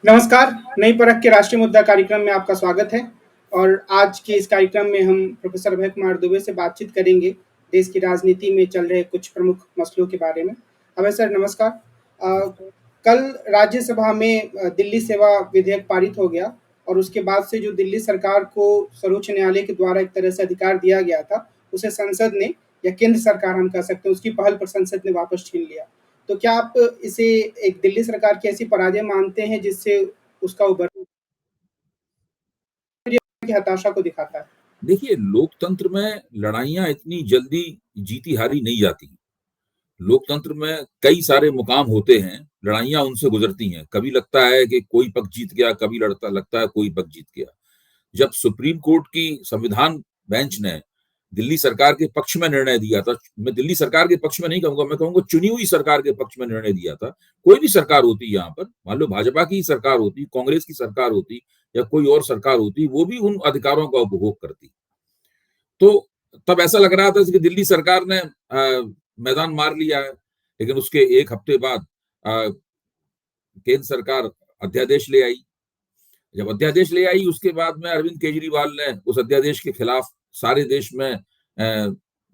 नमस्कार, नई परख के राष्ट्रीय मुद्दा कार्यक्रम में आपका स्वागत है और आज के इस कार्यक्रम में हम प्रोफेसर अभय कुमार दुबे से बातचीत करेंगे, देश की राजनीति में चल रहे कुछ प्रमुख मसलों के बारे में। अभय सर नमस्कार। कल राज्यसभा में दिल्ली सेवा विधेयक पारित हो गया और उसके बाद से जो दिल्ली सरकार को सर्वोच्च न्यायालय के द्वारा एक तरह से अधिकार दिया गया था, उसे संसद ने या केंद्र सरकार हम कह सकते हैं, उसकी पहल पर संसद ने वापस छीन लिया। तो क्या आप इसे एक दिल्ली सरकार की ऐसी पराजय मानते हैं जिससे उसका उभरना की हताशा को दिखाता है? देखिए, लोकतंत्र में लड़ाइयां इतनी जल्दी जीती हारी नहीं जाती। लोकतंत्र में कई सारे मुकाम होते हैं, लड़ाइयां उनसे गुजरती हैं। कभी लगता है कि कोई पक्ष जीत गया, कभी लगता है कोई पक्ष जीत गया। जब सुप्रीम कोर्ट की संविधान बेंच ने दिल्ली सरकार के पक्ष में निर्णय दिया था, मैं दिल्ली सरकार के पक्ष में नहीं कहूंगा, मैं कहूंगा चुनी हुई सरकार के पक्ष में निर्णय दिया था। कोई भी सरकार होती यहाँ पर, मान लो भाजपा की सरकार होती, कांग्रेस की सरकार होती या कोई और सरकार होती, वो भी उन अधिकारों का उपभोग करती। तो तब ऐसा लग रहा था कि दिल्ली सरकार ने मैदान मार लिया है, लेकिन उसके एक हफ्ते बाद केंद्र सरकार अध्यादेश ले आई। जब अध्यादेश ले आई, उसके बाद में अरविंद केजरीवाल ने उस अध्यादेश के खिलाफ सारे देश में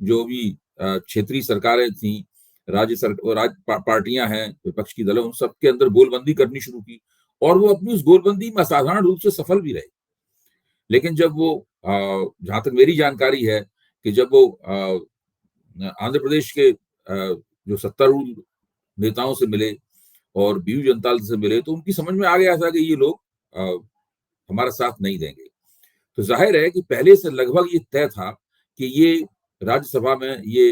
जो भी क्षेत्रीय सरकारें थी, पार्टियां हैं, विपक्ष की दलों, उन सबके अंदर गोलबंदी करनी शुरू की और वो अपनी उस गोलबंदी में असाधारण रूप से सफल भी रहे। लेकिन जब वो जहां तक मेरी जानकारी है कि जब वो आंध्र प्रदेश के जो सत्तारूढ़ नेताओं से मिले और बीजू जनता दल से मिले, तो उनकी समझ में आ गया था कि ये लोग हमारा साथ नहीं देंगे। तो जाहिर है कि पहले से लगभग ये तय था कि ये राज्यसभा में ये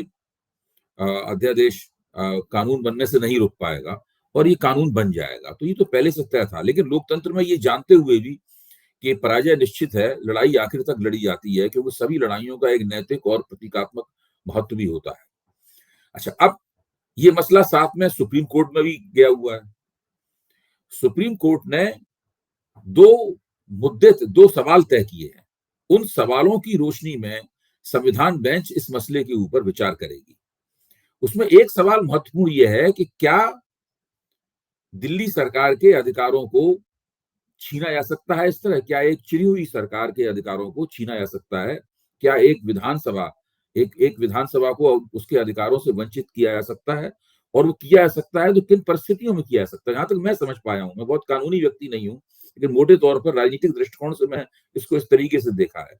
अध्यादेश कानून बनने से नहीं रुक पाएगा और ये कानून बन जाएगा। तो ये तो पहले से तय था, लेकिन लोकतंत्र में ये जानते हुए भी कि पराजय निश्चित है, लड़ाई आखिर तक लड़ी जाती है, क्योंकि सभी लड़ाइयों का एक नैतिक और प्रतीकात्मक महत्व भी होता है। अच्छा, अब ये मसला साथ में सुप्रीम कोर्ट में भी गया हुआ है। सुप्रीम कोर्ट ने दो सवाल तय किए हैं। उन सवालों की रोशनी में संविधान बेंच इस मसले के ऊपर विचार करेगी। उसमें एक सवाल महत्वपूर्ण यह है कि क्या दिल्ली सरकार के अधिकारों को छीना जा सकता है इस तरह? क्या एक चुनी हुई सरकार के अधिकारों को छीना जा सकता है? क्या एक विधानसभा को उसके अधिकारों से वंचित किया जा सकता है? और वो किया जा सकता है तो किन परिस्थितियों में किया जा सकता है? जहां तक मैं समझ पाया हूं, मैं बहुत कानूनी व्यक्ति नहीं हूं, लेकिन मोटे तौर पर राजनीतिक दृष्टिकोण से मैं इसको इस तरीके से देखा है।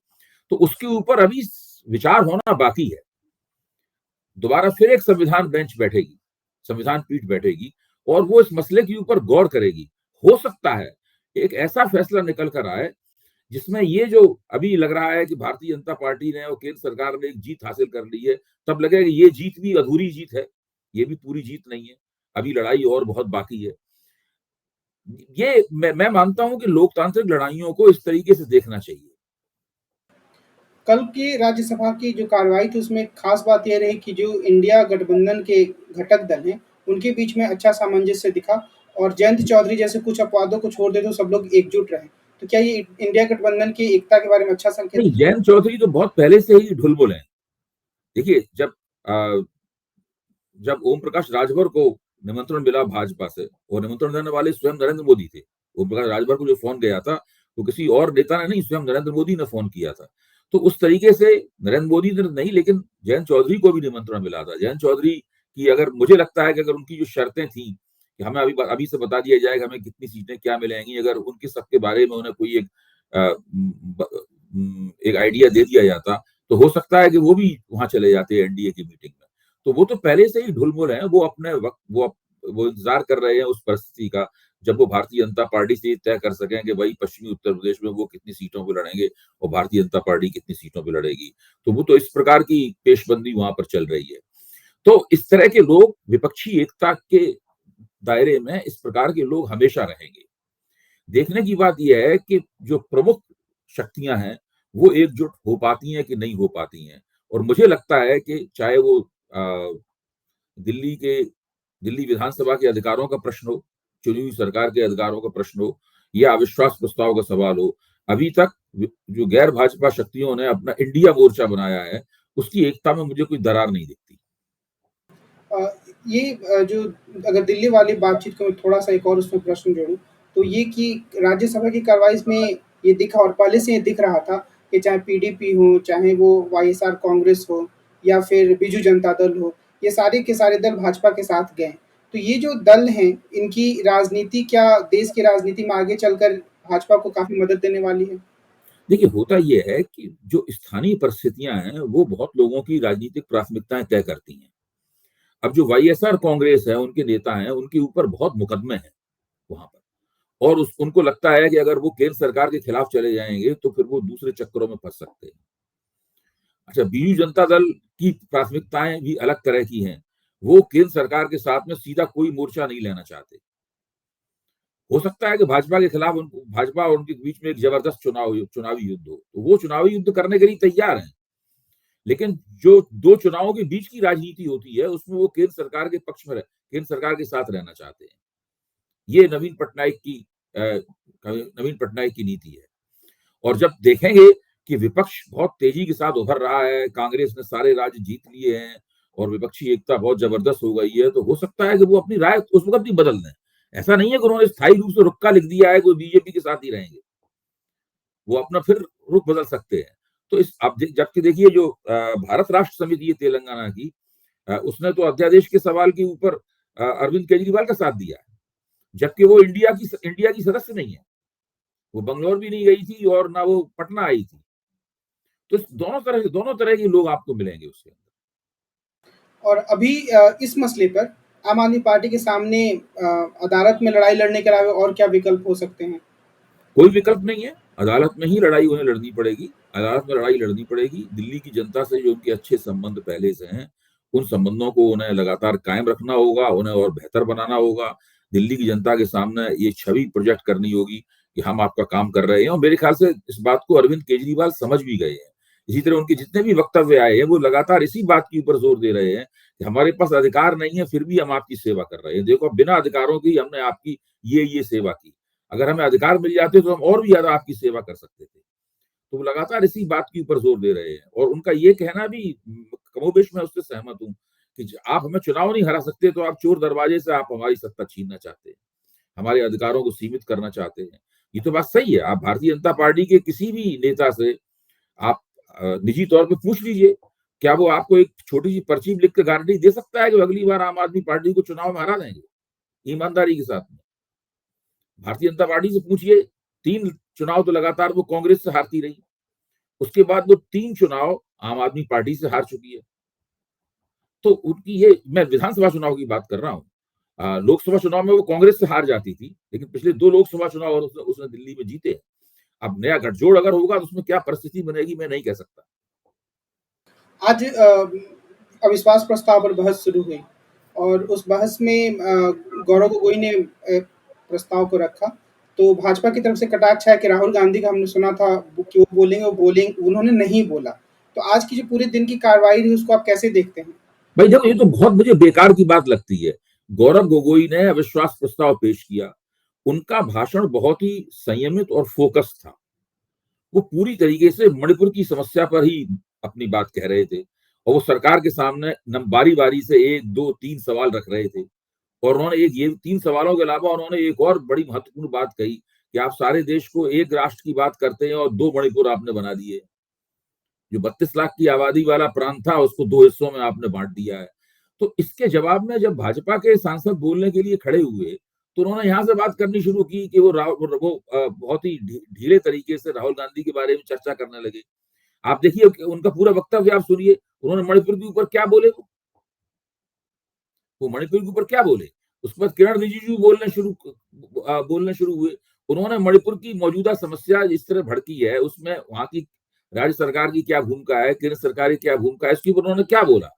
तो उसके ऊपर अभी विचार होना बाकी है। दोबारा फिर एक संविधान बेंच बैठेगी, संविधान पीठ बैठेगी और वो इस मसले के ऊपर गौर करेगी। हो सकता है एक ऐसा फैसला निकल कर आए जिसमें ये जो अभी लग रहा है कि भारतीय जनता पार्टी ने और केंद्र सरकार ने एक जीत हासिल कर ली है, तब लगेगा कि ये जीत भी अधूरी जीत है, ये भी पूरी जीत नहीं है, अभी लड़ाई और बहुत बाकी है। ये मैं मानता हूं कि लोकतांत्रिक लड़ाइयों को इस तरीके से देखना चाहिए। कल की राज्यसभा की जो कार्रवाई थी उसमें खास बात यह रही कि जो इंडिया गठबंधन के घटक दल हैं, उनके बीच में अच्छा सामंजस्य दिखा और जयंत चौधरी जैसे कुछ अपवादों को छोड़ दे तो सब लोग एकजुट रहे। तो क्या ये इंडिया गठबंधन की एकता के बारे में अच्छा संकेत नहीं, है? जयंत चौधरी तो बहुत पहले से ही ढुलमुल हैं। देखिए, जब ओम प्रकाश राजभर को निमंत्रण मिला भाजपा से, और निमंत्रण देने वाले स्वयं नरेंद्र मोदी थे। ओम प्रकाश राजभर को जो फोन गया था वो किसी और नेता ने नहीं, स्वयं नरेंद्र मोदी ने फोन किया था। तो उस तरीके से नरेंद्र मोदी ने नहीं, लेकिन जयंत चौधरी को भी निमंत्रण मिला था। जयंत चौधरी की, अगर मुझे लगता है कि अगर उनकी जो शर्तें थी कि हमें अभी से बता दिया जाएगा हमें कितनी सीटें क्या मिलेंगी, अगर उनके सबके बारे में उन्हें कोई एक आइडिया दे दिया जाता, तो हो सकता है कि वो भी वहां चले जाते एनडीए की मीटिंग में। तो वो तो पहले से ही ढुलमुल हैं, वो अपने वक्त वो इंतजार कर रहे हैं उस परिस्थिति का जब वो भारतीय जनता पार्टी से तय कर सकें कि भाई पश्चिमी उत्तर प्रदेश में वो कितनी सीटों पे लड़ेंगे और भारतीय जनता पार्टी कितनी सीटों पे लड़ेगी। तो वो तो इस प्रकार की पेशबंदी वहां पर चल रही है। तो इस तरह के लोग विपक्षी एकता के दायरे में, इस प्रकार के लोग हमेशा रहेंगे। देखने की बात यह है कि जो प्रमुख शक्तियां हैं वो एकजुट हो पाती हैं कि नहीं हो पाती हैं। और मुझे लगता है कि चाहे वो दिल्ली विधानसभा के अधिकारों का प्रश्न हो, चुनी हुई सरकार के अधिकारों का प्रश्न हो, या अविश्वास प्रस्ताव का सवाल हो, अभी तक जो गैर भाजपा शक्तियों ने अपना इंडिया मोर्चा बनाया है, उसकी एकता में मुझे कोई दरार नहीं दिखती। जो अगर दिल्ली वाली बातचीत को मैं थोड़ा सा एक और उसमें प्रश्न जोड़ूं, तो ये कि राज्यसभा की कार्रवाई में ये दिखा और पहले से ये दिख रहा था कि चाहे पीडीपी हो, चाहे वो वाईएसआर कांग्रेस हो या फिर बीजू जनता दल हो, ये सारे के सारे दल भाजपा के साथ गए। तो ये जो दल हैं, इनकी राजनीति क्या देश की राजनीति में आगे चलकर भाजपा को काफ़ी मदद देने वाली है? देखिए, होता ये है कि जो स्थानीय परिस्थितियां हैं वो बहुत लोगों की राजनीतिक प्राथमिकताएं तय करती हैं। अब जो वाईएसआर कांग्रेस है, उनके नेता हैं, उनके ऊपर बहुत मुकदमे हैं वहां पर, और उनको लगता है कि अगर वो केंद्र सरकार के खिलाफ चले जाएंगे तो फिर वो दूसरे चक्करों में फंस सकते हैं। अच्छा, बीजू जनता दल की प्राथमिकताएं भी अलग तरह की हैं। वो केंद्र सरकार के साथ में सीधा कोई मोर्चा नहीं लेना चाहते। हो सकता है कि भाजपा के खिलाफ भाजपा और उनके बीच में एक जबरदस्त चुनावी युद्ध हो, तो वो चुनावी युद्ध करने के लिए तैयार हैं। लेकिन जो दो चुनावों के बीच की राजनीति होती है, उसमें वो केंद्र सरकार के पक्ष में केंद्र सरकार के साथ रहना चाहते हैं। ये नवीन पटनायक की नीति है। और जब देखेंगे कि विपक्ष बहुत तेजी के साथ उभर रहा है, कांग्रेस ने सारे राज्य जीत लिए हैं और विपक्षी एकता बहुत जबरदस्त हो गई है, तो हो सकता है कि वो अपनी राय उस वक्त ही बदल दें। ऐसा नहीं है कि उन्होंने स्थायी रूप से रुक्का लिख दिया है, कोई बीजेपी के साथ ही रहेंगे। वो अपना फिर रुख बदल सकते हैं। तो जबकि देखिए, जो भारत राष्ट्र समिति है तेलंगाना की, उसने तो अध्यादेश के सवाल के ऊपर अरविंद केजरीवाल का साथ दिया है, जबकि वो इंडिया की सदस्य नहीं है। वो बंगलौर भी नहीं गई थी और ना वो पटना आई थी। तो दोनों तरह के लोग आपको मिलेंगे उसके अंदर। और अभी इस मसले पर आम आदमी पार्टी के सामने अदालत में लड़ाई लड़ने के अलावा और क्या विकल्प हो सकते हैं? कोई विकल्प नहीं है, अदालत में ही लड़ाई उन्हें लड़नी पड़ेगी। अदालत में लड़ाई लड़नी पड़ेगी। दिल्ली की जनता से जो उनके अच्छे संबंध पहले से हैं, उन संबंधों को उन्हें लगातार कायम रखना होगा, उन्हें और बेहतर बनाना होगा। दिल्ली की जनता के सामने ये छवि प्रोजेक्ट करनी होगी कि हम आपका काम कर रहे हैं, और मेरे ख्याल से इस बात को अरविंद केजरीवाल समझ भी गए हैं। इसी तरह उनके जितने भी वक्तव्य आए हैं, वो लगातार इसी बात के ऊपर जोर दे रहे हैं कि हमारे पास अधिकार नहीं है, फिर भी हम आपकी सेवा कर रहे हैं। देखो, बिना अधिकारों की हमने आपकी ये सेवा की। अगर हमें अधिकार मिल जाते तो हम और भी ज्यादा आपकी सेवा कर सकते थे। तो वो लगातार इसी बात के ऊपर जोर दे रहे हैं, और उनका ये कहना भी कमोबेश मैं उससे सहमत हूँ कि आप हमें चुनाव नहीं हरा सकते, तो आप चोर दरवाजे से आप हमारी सत्ता छीनना चाहते हैं, हमारे अधिकारों को सीमित करना चाहते हैं। ये तो बात सही है। आप भारतीय जनता पार्टी के किसी भी नेता से आप निजी तौर पे पूछ लीजिए, क्या वो आपको एक छोटी सी पर्ची लिख के गारंटी दे सकता है कि अगली बार आम आदमी पार्टी को चुनाव में हरा देंगे ईमानदारी के साथ में? भारतीय जनता पार्टी से पूछिए, 3 चुनाव तो लगातार वो कांग्रेस से हारती रही। उसके बाद वो 3 चुनाव आम आदमी पार्टी से हार चुकी है। तो उनकी ये, मैं विधानसभा चुनाव की बात कर रहा हूँ। लोकसभा चुनाव में वो कांग्रेस से हार जाती थी, लेकिन पिछले 2 लोकसभा चुनाव और उसने दिल्ली में जीते। अब नया गठजोड़ अगर होगा तो उसमें क्या परिस्थिति बनेगी, मैं नहीं कह सकता। आज अविश्वास प्रस्ताव पर बहस शुरू हुई और उस बहस में गौरव गोगोई ने प्रस्ताव को रखा। तो भाजपा की तरफ से कटाक्ष है कि राहुल गांधी का हमने सुना था कि वो बोलेंगे, उन्होंने नहीं बोला। तो आज की जो पूरे दिन की कार्रवाई रही, उसको आप कैसे देखते हैं? भाई देखो, ये तो बहुत मुझे बेकार की बात लगती है। गौरव गोगोई ने अविश्वास प्रस्ताव पेश किया। उनका भाषण बहुत ही संयमित और फोकस था। वो पूरी तरीके से मणिपुर की समस्या पर ही अपनी बात कह रहे थे, और वो सरकार के सामने बारी बारी से 1, 2, 3 सवाल रख रहे थे। और उन्होंने ये 3 सवालों के अलावा उन्होंने एक और बड़ी महत्वपूर्ण बात कही कि आप सारे देश को एक राष्ट्र की बात करते हैं और 2 मणिपुर आपने बना दिए। जो 32 लाख की आबादी वाला प्रांत था, उसको 2 हिस्सों में आपने बांट दिया है। तो इसके जवाब में जब भाजपा के सांसद बोलने के लिए खड़े हुए, तो उन्होंने यहाँ से बात करनी शुरू की कि वो बहुत ही ढीले तरीके से राहुल गांधी के बारे में चर्चा करने लगे। आप देखिए उनका पूरा वक्तव्य आप सुनिए, उन्होंने मणिपुर के ऊपर क्या बोले। वो मणिपुर के ऊपर क्या बोले, उसके बाद किरण रिजिजू बोलने शुरू हुए। उन्होंने मणिपुर की मौजूदा समस्या जिस तरह भड़की है, उसमें वहां की राज्य सरकार की क्या भूमिका है, केंद्र सरकार की क्या भूमिका है, इसके ऊपर उन्होंने क्या बोला।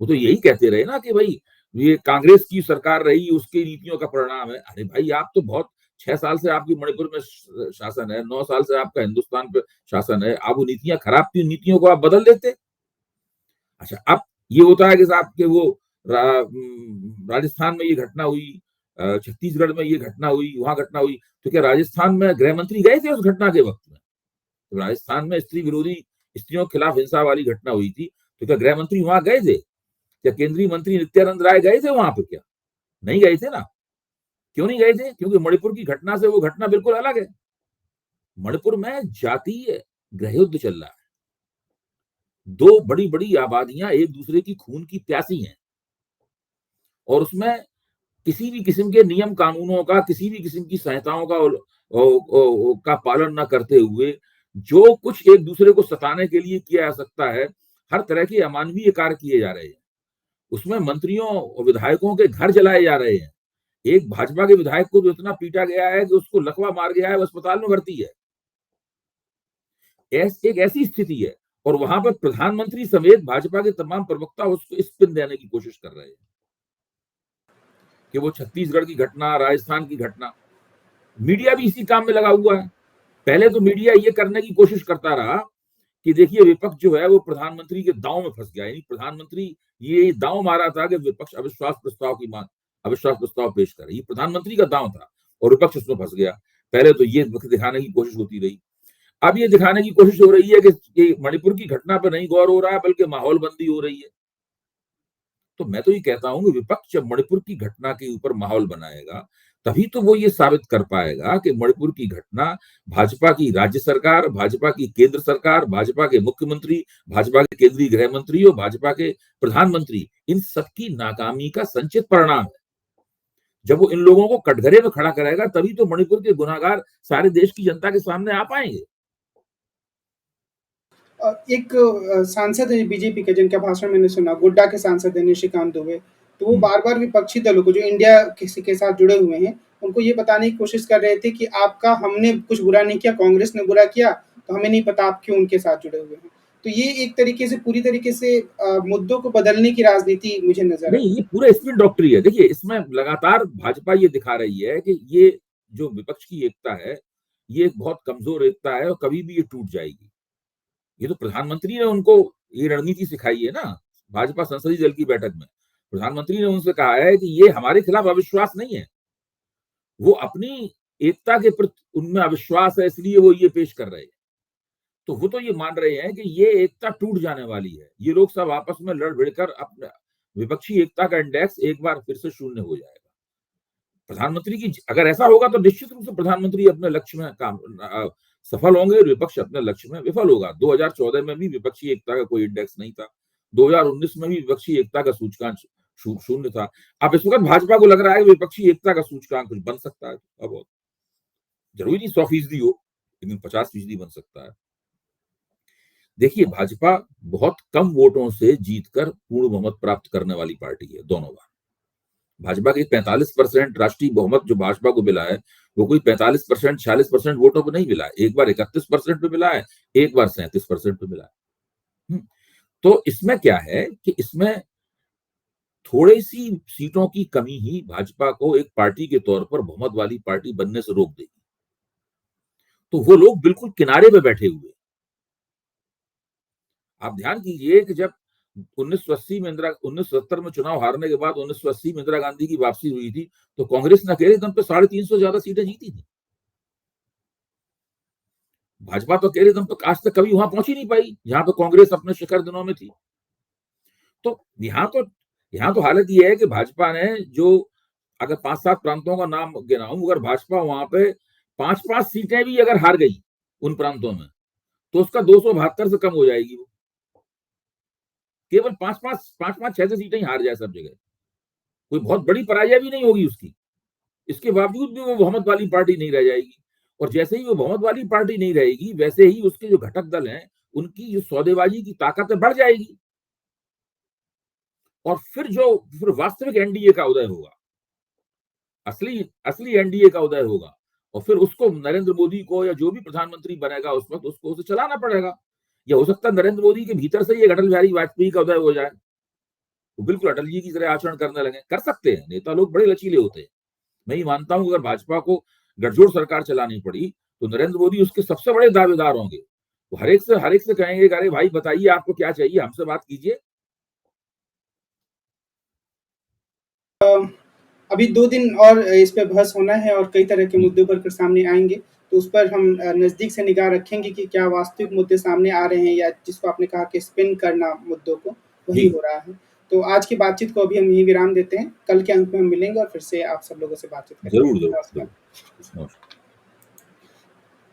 वो तो यही कहते रहे ना कि भाई ये कांग्रेस की सरकार रही, उसकी नीतियों का परिणाम है। अरे भाई, आप तो बहुत 6 साल से आपकी मणिपुर में शासन है, 9 साल से आपका हिंदुस्तान पे शासन है। आप वो नीतियां खराब थी, नीतियों को आप बदल देते। अच्छा, अब ये होता है कि साहब के वो राजस्थान में ये घटना हुई, छत्तीसगढ़ में ये घटना हुई, वहां घटना हुई, तो क्या राजस्थान में गृह मंत्री गए थे उस घटना के वक्त में? तो राजस्थान में स्त्रियों के खिलाफ हिंसा वाली घटना हुई थी, तो क्या गृह मंत्री वहां गए थे? क्या केंद्रीय मंत्री नित्यानंद राय गए थे वहां पे? क्या नहीं गए थे ना? क्यों नहीं गए थे? क्योंकि मणिपुर की घटना से वो घटना बिल्कुल अलग है। मणिपुर में जातीय गृहयुद्ध चल रहा है। दो बड़ी बड़ी आबादियां एक दूसरे की खून की प्यासी हैं, और उसमें किसी भी किस्म के नियम कानूनों का, किसी भी किस्म की संहिताओं का पालन न करते हुए जो कुछ एक दूसरे को सताने के लिए किया जा सकता है, हर तरह के अमानवीय कार्य किए जा रहे हैं। उसमें मंत्रियों और विधायकों के घर जलाए जा रहे हैं। एक भाजपा के विधायक को तो इतना पीटा गया है कि उसको लकवा मार गया है, वो अस्पताल में भर्ती है। एक ऐसी स्थिति है, और वहां पर प्रधानमंत्री समेत भाजपा के तमाम प्रवक्ता उसको स्पिन देने की कोशिश कर रहे हैं कि वो छत्तीसगढ़ की घटना, राजस्थान की घटना। मीडिया भी इसी काम में लगा हुआ है। पहले तो मीडिया ये करने की कोशिश करता रहा कि देखिए विपक्ष जो है वो प्रधानमंत्री के दांव में फंस गया, यानी प्रधानमंत्री ये दांव मारा था कि विपक्ष अविश्वास प्रस्ताव पेश करे, ये प्रधानमंत्री का दांव था और विपक्ष उसमें फंस गया। पहले तो ये दिखाने की कोशिश होती रही। अब ये दिखाने की कोशिश हो रही है कि मणिपुर की घटना पर नहीं गौर हो रहा है, बल्कि माहौल बंदी हो रही है। तो मैं तो ये कहता हूं कि विपक्ष जब मणिपुर की घटना के ऊपर माहौल बनाएगा, तभी तो वो ये साबित कर पाएगा कि मणिपुर की घटना भाजपा की राज्य सरकार, भाजपा की केंद्र सरकार, भाजपा के मुख्यमंत्री, भाजपा के केंद्रीय गृह मंत्री और भाजपा के प्रधानमंत्री, इन सबकी नाकामी का संचित परिणाम है। जब वो इन लोगों को कटघरे में खड़ा करेगा, तभी तो मणिपुर के गुनाहगार सारे देश की जनता के सामने आ पाएंगे। एक सांसद है बीजेपी के, जिनका भाषण मैंने सुना, गोड्डा के सांसद है निशिकांत दुबे, तो वो बार-बार विपक्षी दलों को, जो इंडिया के साथ जुड़े हुए हैं, उनको ये बताने की कोशिश कर रहे थे कि आपका हमने कुछ बुरा नहीं किया, कांग्रेस ने बुरा किया, तो हमें नहीं पता आप क्यों उनके साथ जुड़े हुए हैं। तो ये एक तरीके से पूरी तरीके से मुद्दों को बदलने की राजनीति मुझे नज़र नहीं, आती ये है। पूरा स्पिन डॉक्टरी है। देखिए, इसमें लगातार भाजपा ये दिखा रही है कि ये जो विपक्ष की एकता है, ये एक बहुत कमजोर एकता है और कभी भी ये टूट जाएगी। ये तो प्रधानमंत्री ने उनको ये रणनीति सिखाई है ना, भाजपा संसदीय दल की बैठक में। प्रधानमंत्री ने उनसे कहा है कि ये हमारे खिलाफ अविश्वास नहीं है, वो अपनी एकता के प्रति उनमें अविश्वास है, इसलिए वो ये पेश कर रहे हैं। तो वो तो ये मान रहे हैं कि ये एकता टूट जाने वाली है, ये लोग सब आपस में लड़ भिड़कर अपने विपक्षी एकता का इंडेक्स एक बार फिर से शून्य हो जाएगा। प्रधानमंत्री की अगर ऐसा होगा तो निश्चित रूप से प्रधानमंत्री अपने लक्ष्य में सफल होंगे और विपक्ष अपने लक्ष्य में विफल होगा। 2014 में भी विपक्षी एकता का कोई इंडेक्स नहीं था, 2019 में भी विपक्षी एकता का सूचकांक शून्य था। अब इस वक्त भाजपा को लग रहा है कि विपक्षी एकता का सूचकांक कुछ बन सकता है। अब जरूरी नहीं 100% हो, लेकिन 50% बन सकता है। देखिए, भाजपा बहुत कम वोटों से जीतकर पूर्ण बहुमत प्राप्त करने वाली पार्टी है दोनों बार। भाजपा के 45% राष्ट्रीय बहुमत जो भाजपा को मिला है, वो कोई 45% 46% वोटों पर नहीं मिला है। एक बार 31% पे मिला है, एक बार 37% पे मिला है। तो इसमें क्या है कि इसमें थोड़ी सी सीटों की कमी ही भाजपा को एक पार्टी के तौर पर बहुमत वाली पार्टी बनने से रोक देगी। तो वो लोग बिल्कुल किनारे पे बैठे हुए। आप ध्यान कीजिए कि जब 1970 में चुनाव हारने के बाद 1980 में इंदिरा गांधी की वापसी हुई थी, तो कांग्रेस ने अकेले दम पे 350 ज्यादा सीटें जीती थी। भाजपा तो अकेले दम पे आज तक कभी वहां पहुंच ही नहीं पाई जहां पे कांग्रेस अपने शिखर दिनों में थी। तो यहाँ तो हालत यह है कि भाजपा ने जो, अगर 5-7 प्रांतों का नाम गिनाऊं, अगर भाजपा वहां पे 5-5 सीटें भी अगर हार गई उन प्रांतों में, तो उसका 272 से कम हो जाएगी। वो केवल 5-5 6 सीटें ही हार जाए सब जगह, कोई बहुत बड़ी पराजय भी नहीं होगी उसकी। इसके बावजूद भी वो बहुमत वाली पार्टी नहीं रह जाएगी। और जैसे ही वो बहुमत वाली पार्टी नहीं रहेगी, वैसे ही उसके जो घटक दल हैं, उनकी जो सौदेबाजी की ताकत बढ़ जाएगी। और फिर वास्तविक एनडीए का उदय होगा, असली एनडीए का उदय होगा। और फिर उसको नरेंद्र मोदी को, या जो भी प्रधानमंत्री बनेगा उस वक्त, उसको उसे चलाना पड़ेगा। या हो सकता है नरेंद्र मोदी के भीतर से ये अटल बिहारी वाजपेयी का उदय हो जाए, वो बिल्कुल अटल जी की तरह आचरण करने लगे। कर सकते हैं, नेता लोग बड़े लचीले होते हैं। मैं ही मानता हूं अगर भाजपा को गठजोड़ सरकार चलानी पड़ी, तो नरेंद्र मोदी उसके सबसे बड़े दावेदार होंगे। वो हर एक से कहेंगे, अरे भाई बताइए आपको क्या चाहिए, हमसे बात कीजिए। अभी 2 दिन और इस पे बहस होना है और कई तरह के मुद्दे उभर कर सामने आएँगे, तो उस पर हम नज़दीक से निगाह रखेंगे कि क्या वास्तविक मुद्दे सामने आ रहे हैं, या जिसको आपने कहा कि स्पिन करना मुद्दों को, वही जी। हो रहा है। तो आज की बातचीत को अभी हम यहीं विराम देते हैं। कल के अंक में हम मिलेंगे और फिर से आप सब लोगों से बातचीत करेंगे। ज़रूर, ज़रूर, नमस्कार। ज़रूर। नमस्कार।